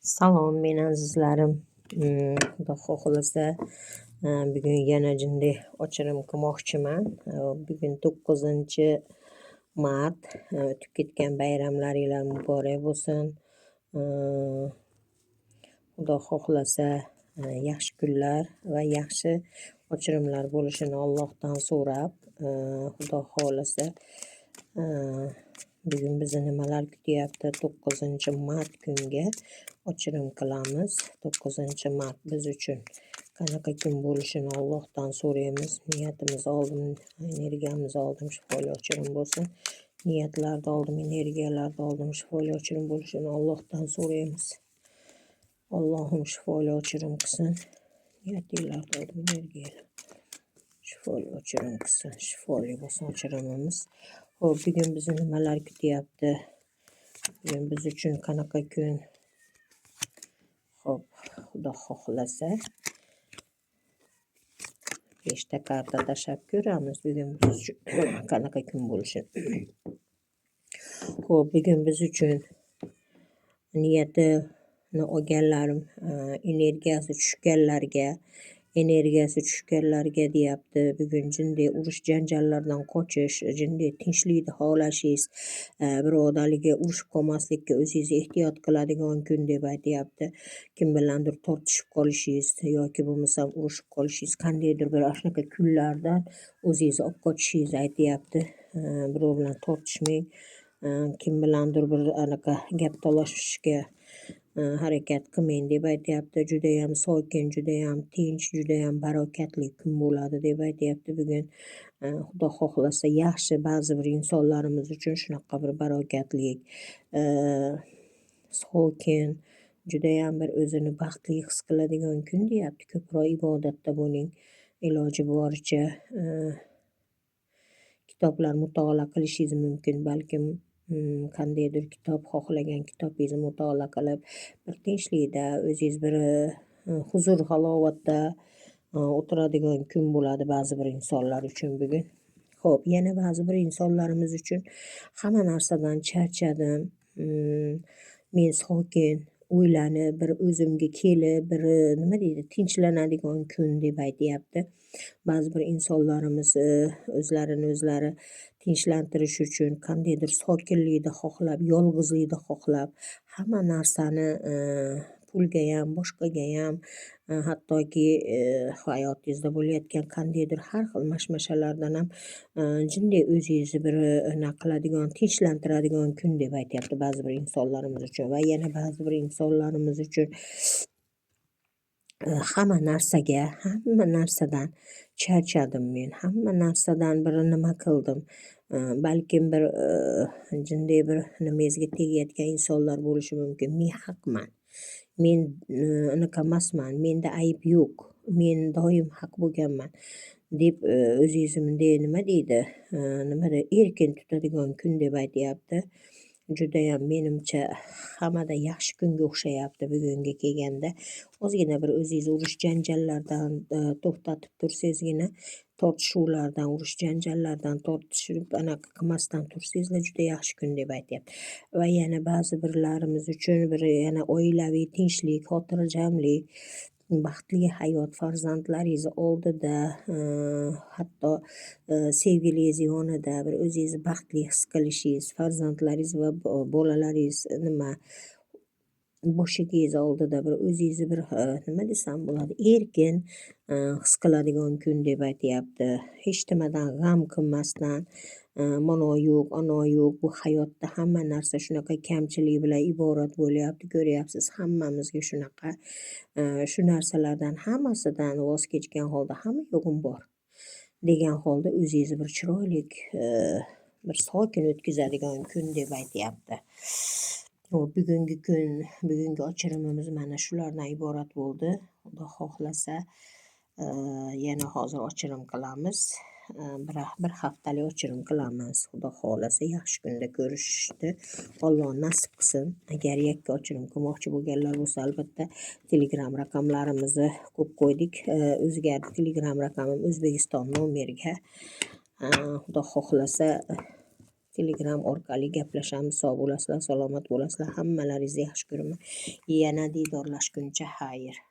Salom meni azizlarim. Xudo xohlasa bugun yana jinday ochirim qilmoqchiman. Bugun 9-mart. O'tib ketgan bayramlaringlar muborak bo'lsin. Xudo xohlasa yaxshi kunlar va yaxshi ochirimlar bo'lishini Allohdan so'rab, Xudo xohlasa bugun bizni nimalar kutyapti? 9-mart kunga ochirim qilamiz. 9-mart biz uchun qanaqa kun bo'lishini Allohdan so'raymiz. Niyatimiz oldim, energiyamiz oldim, shifoli ochirim bo'lsin. Niyatlarni oldim, energiyalarni oldim, shifoli ochirim bo'lishini Allohdan so'raymiz. Allohim shifoli ochirim qilsin. Niyatinglarni oldim, energiyalar shifoli ochirim qilsin. Shifoli bo'lsin ochirimimiz. Xo'p, bugun bizni nimalar kutyapti? Bugun biz uchun qanaqa kun? Xo'p, Xudo xohlasa 5 ta karta tashlab ko'ramiz. Bugun biz uchun qanaqa kun bo'lishini. Xo'p, bugun biz uchun niyatini olganlarim, energiyasi tushganlarga deyapti. Bugun jinday urush janjallardan qochish, jinday tinchlikni xohlashingiz, birodarlarga urushib qolmaslikka o'zingizni ehtiyot qiladigan kun deb aytyapti. Kim bilandir tortishib qolishingiz yoki bo'lmasam urushib qolishingiz, qandaydir bir shunaqa kunlardan o'zingizni olib qochishingizni aytyapti. Birov bilan tortishmang. Kim bilandir bir anaqa gap talashishga harakat qilmang deb aytyapti. Judayam sokin, judayam tinch, judayam barokatli kun bo'ladi deb aytyapti bugun. Xudo xohlasa yaxshi ba'zi bir insonlarimiz uchun shunaqa bir barokatlik, sokin, judayam bir o'zini baxtli his qiladigan kun deyapti. Ko'proq ibodatda bo'ling. Iloji boricha kitoblar mutolaa qilishingiz mumkin. Balkim qandaydir kitob, xohlagan kitobingizni mutolaa qilib, bir tinchlikda, o'zingiz bir huzur, halovatda o'tiradigan kun bo'ladi ba'zi bir insonlar uchun bugun. Xo'p, yana ba'zi bir insonlarimiz uchun hamma narsadan charchadim. Men sokin, o'ylanib, bir o'zimga kelib, bir nima deydi, tinchlanadigan kun deb aytyapti. Ba'zi bir insonlarimiz o'zlarini o'zlari tinchlantirish uchun qandaydir sokinlikni xohlab, yolg'izlikni xohlab, hamma narsani pulgayam, boshqagayam, hattoki hayotingizda bo'layotgan qandaydir har xil mashmashalardan ham jinday o'zingizni bir qiladigan, tinchlantiradigan kun deb aytyapti ba'zi bir insonlarimiz uchun. Va yana ba'zi bir insonlarimiz uchun hamma narsadan charchadim men. Hamma narsadan bir nima qildim. Balkim bir jinday bir nimangizga tegayotgan insonlar bo'lishi mumkin. Men haqman. Men unaqa emasman. Menda ayb yo'q. Men doim haq bo'lganman deb o'zingizni bunday nima deydi, nimada erkin tutadigan kun deb aytyapti. Judayam menimcha hammada yaxshi kunga o'xshayapti bugunga kelganda. Ozgina bir o'zingizni urush janjallardan to'xtatib tursangizgina, tortishuvlardan, urush janjallardan tortishib anaqa qilmasdan tursangizlar juda yaxshi kun deb aytyapti. Va yana ba'zi birlarimiz uchun bir yana oilaviy tinchlik, xotirjamlik, baxtli hayot, farzandlaringiz oldida, hatto sevgilingiz yonida bir o'zingizni baxtli his qilishingiz, farzandlaringiz va bolalaringiz boshigingiz oldida bir o'zingizni bir nima desam bo'ladi, erkin his qiladigan kun deb aytyapti. Hech nimadan g'am qilmasdan, mano yo'q, ano yo'q, bu hayotda hamma narsa shunaqa kamchilik bilan iborat bo'lyapti. Ko'ryapsiz, hammamizga shunaqa. Shu narsalardan hammasidan voz kechgan holda hamma yo'g'im bor degan holda o'zingizni bir chiroyli, bir sokin o'tkazadigan kun deb aytyapti. Bugungi kun, bugungi ochirimimiz mana shulardan iborat bo'ldi. Xudo xohlasa yana hozir ochirim qilamiz. Bir haftalik ochirim qilamiz. Xudo xohlasa yaxshi kunda ko'rishishni Alloh nasib qilsin. Agar yakka ochirim qilmoqchi bo'lganlar bo'lsa, albatta Telegram raqamlarimizni qo'yib qo'ydik. O'zgardi Telegram raqamim O'zbekiston nomeriga. Xudo xohlasa Telegram orqali gaplashamiz. Sog' bo'lasizlar, salomat bo'lasizlar. Hammalaringizni yaxshi ko'raman. Yana diydorlashguncha xayr.